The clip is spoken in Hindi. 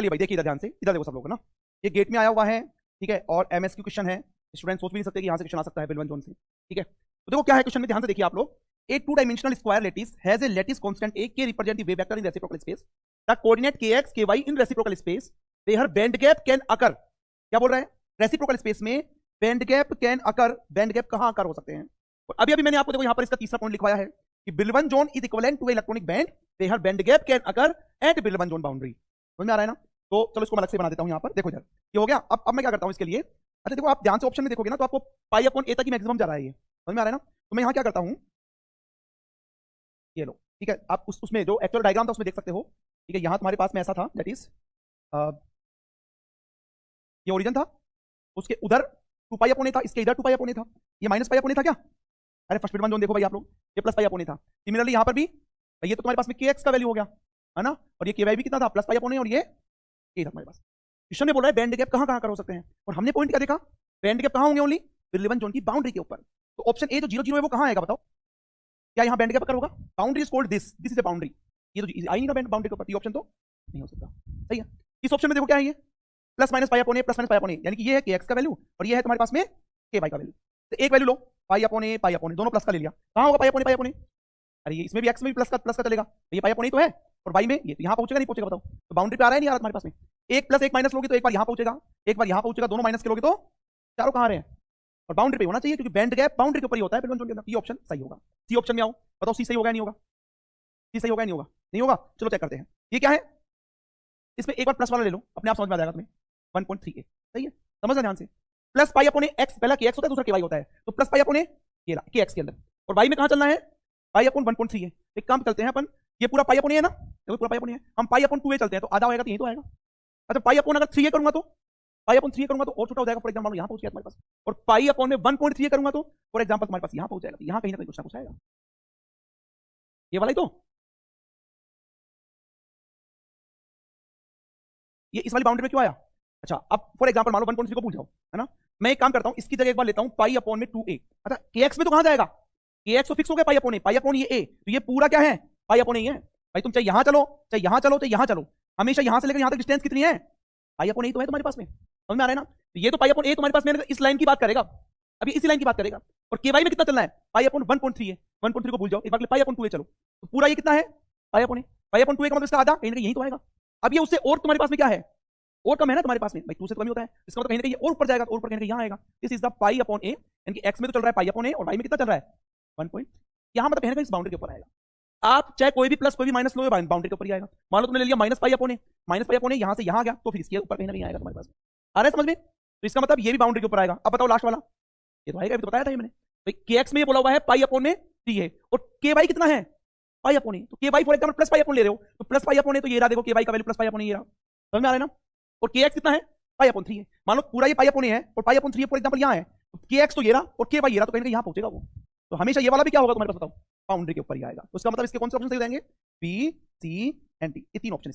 चलिए भाई देखिए इधर ध्यान से, इधर देखो सब लोग ना, ये गेट में आया हुआ है, ठीक है, और एमएसक्यू क्वेश्चन है। स्टूडेंट सोच भी नहीं सकते कि यहाँ से क्वेश्चन आ सकता है बिलवन जोन से, ठीक है। तो देखो क्या है क्वेश्चन में, ध्यान से देखिए आप लोग। A two-dimensional square lattice has a lattice constant A k represent the wave vector in reciprocal space. The coordinate kx ky in reciprocal space where band gap can occur. क्या बोल रहा है? रेसिप्रोकल स्पेस में band gap can occur, band gap कहां अकर हो सकते हैं? और अभी अभी मैंने आपको देखो यहां पर इसका तीसरा पॉइंट लिखवाया है कि Brillouin zone is equivalent to electronic band where band gap can occur at Brillouin zone boundary. समझ में आ रहा है ना? तो चलो इसको मैं अलग से बना देता हूं यहां पर, देखो इधर ये हो गया। अब मैं क्या करता हूं इसके लिए, अच्छा देखो आप ध्यान से ऑप्शन में देखोगे ना तो आपको पाई अपॉन ए तक ही मैक्सिमम जा रहा है ये, समझ में आ रहा है ना? तो मैं यहां क्या करता हूं, ये लो, ठीक है, आप उसमें जो एक्चुअल डायग्राम था उसमें देख सकते हो, ठीक है। यहां तुम्हारे पास में ऐसा था, दैट इज ये ओरिजिन था, उसके उधर 2 पाई अपॉन ए था, इसके इधर 2 पाई अपॉन ए था, ये माइनस पाई अपॉन ए था क्या? अरे फर्स्ट बिलवन जोन देखो भाई आप लोग, ये प्लस पाई अपॉन ए था। सिमिलरली यहां पर भी ये तो तुम्हारे पास में kx का वैल्यू हो गया है ना, और ये ky भी कितना था, प्लस पाई अपॉन ए, और ये था तुम्हारे पास। क्वेश्चन में बोल रहा है बैंड गैप कहां कहां कर हो सकते हैं, और हमने पॉइंट क्या देखा, बैंड गैप कहां होंगे, ओनली बिलवन जोन की बाउंड्री के ऊपर। तो ऑप्शन ए जो 0 0 है वो कहां आएगा बताओ, क्या यहाँ बैंड गैप अकर होगा? Boundary is called this is a boundary, ये तो आई नहीं ना बाउंड्री के ऊपर, ये ऑप्शन तो नहीं हो सकता, सही है। इस ऑप्शन में देखो क्या है, ये plus minus pi upon A, plus minus pi upon A, यानी कि ये है kx का वैल्यू और ये है तुम्हारे पास में ky का वैल्यू। तो एक वैल्यू लो, पाई अपॉन ए दोनों प्लस का ले लिया, कहां होगा पाई अपॉन ए? अरे ये इसमें भी x में भी प्लस का चलेगा, ये पाई अपॉन ए तो है, और y में ये तो यहाँ पहुंचेगा नहीं पहुंचेगा बताओ? तो बाउंड्री पे आ रहा है नहीं आ रहा तुम्हारे पास में? एक प्लस एक माइनस लोगे तो एक बार यहाँ पहुंचेगा, एक बार यहाँ पहुंचेगा, दोनों माइनस के लोगे तो चारों कहां रहे हैं, और बाउंड्री पे होना चाहिए, क्योंकि बैंड गैप बाउंड्री के ऊपर ही होता है बिलवन जोन के अंदर। ये ऑप्शन सही होगा। सी ऑप्शन में आओ, बताओ सी सही होगा नहीं होगा? सी सही होगा नहीं होगा? नहीं होगा, चलो चेक करते हैं। ये क्या है, इसमें एक बार प्लस वाला ले लो, अपने आप समझ में आ जाएगा तुम्हें। 1.38 सही है, समझना ध्यान से। प्लस पाई अपॉन एक्स, पहला kx होता है दूसरा ky होता है, तो प्लस पाई अपॉन ये रहा kx के अंदर, और y में कहां चलना है, पाई अपॉन 1.3 है। एक काम करते हैं अपन, ये पूरा पाई अपॉन है ना, देखो पूरा पाई अपॉन है, हम पाई अपॉन 2a चलते हैं, तो आधा होएगा तो यही तो आएगा। अच्छा पाई अपॉन अगर 3a करूंगा तो, पाई अपॉन 3a करूंगा तो और छोटा हो जाएगा, फॉर एग्जांपल यहां पहुंच गया तुम्हारे पास, और पाई अपॉन में 1.3a करूंगा तो फॉर एग्जांपल तुम्हारे पास यहां पहुंच जाएगा, तो यहां कहीं ना कहीं कुछ ना कुछ आएगा, ये वाला ही तो, ये इस वाली बाउंड्री में क्यों आया? अच्छा अब फॉर एग्जांपल मान लो 1.3 को भूल जाओ, है ना, मैं एक काम करता हूं, इसकी जगह एक बार लेता हूं पाई अपॉन में 2a। अच्छा kx में तो कहां जाएगा, kx तो फिक्स हो गया पाई अपॉन ये a, तो ये पूरा क्या है, पाई अपॉन ये है भाई। तुम चाहे यहां चलो चाहे यहां चलो चाहे यहां चलो, हमेशा यहां से लेकर यहां तक डिस्टेंस कितनी है, पाई अपॉन ए तो है तुम्हारे पास में, समझ में आ रहा है ना? तो ये तो पाई अपॉन ए तुम्हारे पास में इस लाइन की बात करेगा, अभी इसी लाइन की बात करेगा, और केवाई में कितना चलना है, पाई अपॉन 1.3 है, 1.3 को भूल जाओ, एक बार पाई अपॉन 2a चलो, तो पूरा ये कितना है, पाई अपॉन 2a का मतलब इसका आधा कहीं ना कहीं यही तो आएगा। अब ये उससे और तुम्हारे पास में क्या है, और कम है ना तुम्हारे पास में भाई, 2 से तो कम ही होता है, इसका मतलब कहीं ना कहीं और ऊपर जाएगा, और ऊपर कहीं ना कहीं यहाँ आएगा। This is the pi upon A, यानी कि x में तो चल रहा है पाई अपॉन ए, और y में कितना चल रहा है 1 पॉइंट, यहाँ मतलब कहीं ना कहीं इस बाउंड्री के ऊपर आएगा। आप चाहे कोई भी प्लस कोई भी माइनस लो, बाउंड्री के ऊपर ही आएगा। मान लो तुमने ले लिया माइनस पाई अपॉन ए, यहाँ से यहाँ गया, तो फिर इसके ऊपर कहीं ना कहीं आएगा तुम्हारे पास में, आ रहा है समझ में? तो इसका मतलब ये भी बाउंड्री के ऊपर आएगा। अब बताओ लास्ट वाला, ये तो आएगा, अभी तो बताया था ये मैंने भाई, kx में ये बोला हुआ है पाई अपॉन में 3 है, और ky कितना है, पाई अपॉन ए, तो ky for example plus pi upon ले रहे हो, तो प्लस पाई अपॉन ए तो ये रहा, देखो ky का वैल्यू प्लस पाई अपॉन ये रहा, समझ में आ रहा है ना? और kx कितना है, पाई अपॉन 3 है। मान लो पूरा ये पाई अपॉन है और पाई अपॉन 3 फॉर एग्जांपल यहाँ है, तो kx तो ये रहा और ky ये रहा, तो कहीं ना कहीं यहाँ पहुंचेगा वो। तो हमेशा ये वाला भी क्या होगा तुम्हारे पास बताओ, बाउंड्री के ऊपर ही आएगा। तो इसका मतलब इसके कौन से ऑप्शन सही हो जाएंगे, बी सी एंड डी, ये 3 ऑप्शन।